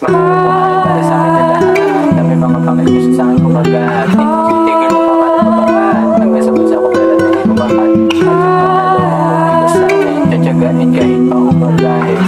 Makukuhain para sa amin na lahat. Dami mga pakikiso sa akin kumagat. Tigil mo pa pala kumagat. Hanggang sa bulsa ko pero hindi kumagat. At yung panalo mo sa amin. Tsatsagain kahit pa umagahin.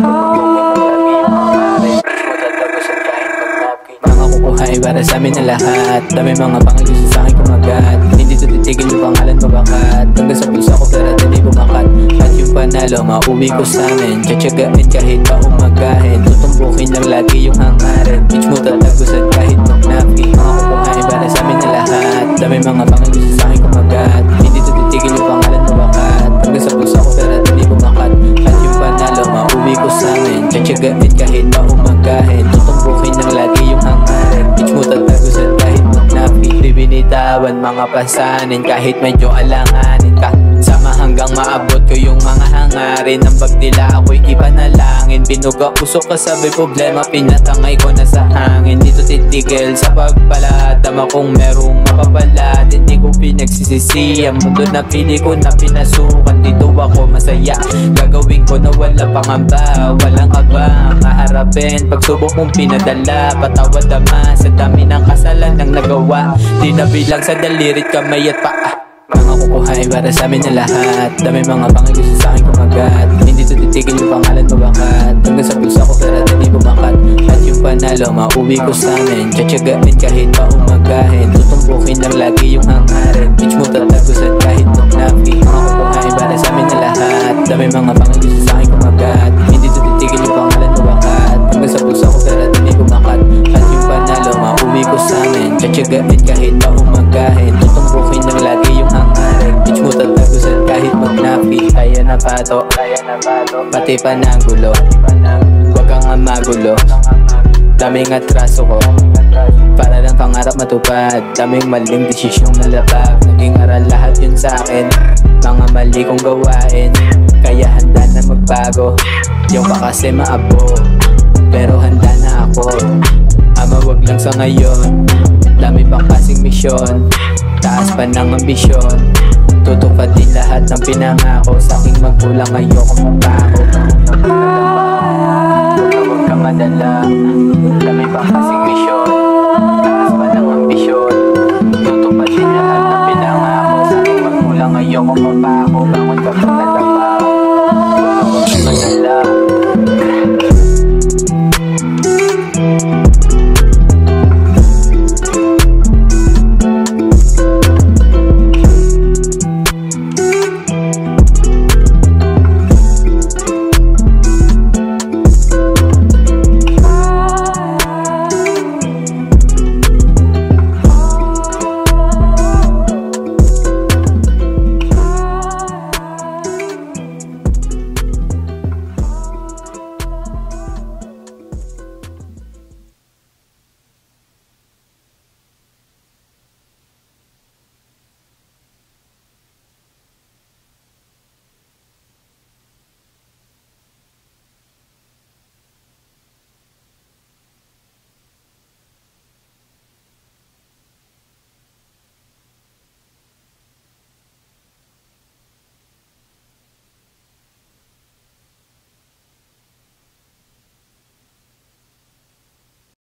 Makukuhain para sa amin na lahat. Dami mga pakikiso sa akin kumagat. Hindi to titigil yung pangalan mabakat. Hanggang sa bulsa ko pero hindi kumakat. At yung panalo mauwi ko sa amin. Tsatsagain kahit pa umagahin. Tutumbukin lang lagi yung hangarin. Bitch mo tatagusan kahit magnapi. Makukuhain para sa amin na lahat. Dami mga pakikiso sa akin kumagat. Hindi to titigil yung pangalan mabakat. Hanggang sa bulsa ko pero hindi kumakat. At yung panalo mauwi ko sa amin. Tsatsagain kahit pa umagahin. Tutumbukin lang lagi yung hangarin. Bitch mo tatagusan kahit magnapi. Bibinitawan mga pasanin kahit medyo alanganin ka. Sama hanggang maabot ko yung mga hangarin. Ang pagdila ako'y ipanalangin. Binuga usok kasabay problema. Pinatangay ko na sa hangin. Dito titigil sa pagpala. Tama kong merong mapapala. Hindi ko pinagsisisi ang mundo na pili ko na pinasukan. Dito ako masaya. Gagawin ko na wala pangamba. Walang abang maharapin. Pagsubok mong pinadala. Patawad ama sa dami ng kasalan ng nagawa. Di na bilang sa dalirit kamay at paa. Makukuhain para sa amin na lahat. Dami mga pakikiso sa akin kumagat. Hindi to titigil yung pangalan mabakat. Hanggang sa bulsa ko pero hindi bumakat. At yung panalo mauwi ko sa amin. Tsatsagain kahit pa umagahin. Tutumbukin lang lagi yung hangarin. Bitch mo tatagusan kahit magnapi. Makukuhain para sa amin na lahat. Dami mga pakikiso sa akin kumagat. Hindi to titigil yung pangalan mabakat. Hanggang sa bulsa ko pero hindi bumakat. At yung panalo mauwi ko sa amin. Tsatsagain kahit pa umagahin. Tutumbukin lang lagi yung hangarin. Bitch mo tatagusan kahit magnapi. Kaya na pato, pati pa nagulo. Huwag kang nga magulo. Daming atraso ko para lang pangarap matupad. Daming maling desisyong nalabag. Naging aral lahat yun sa akin. Mga mali kong gawain. Kaya handa na magbago. Yung ka kasi maabo, pero handa na ako. Ama wag lang sa ngayon. Dami pang kasing misyon. Taas pa ng ambisyon. Tutupad din lahat ng pinangako. Sa aking magkulang ayoko mapako. Huwag ka madala. Dami pang kasing misyon. Taas pa ng ambisyon. Tutupad din lahat ng pinangako. Sa aking magkulang ayoko mapako.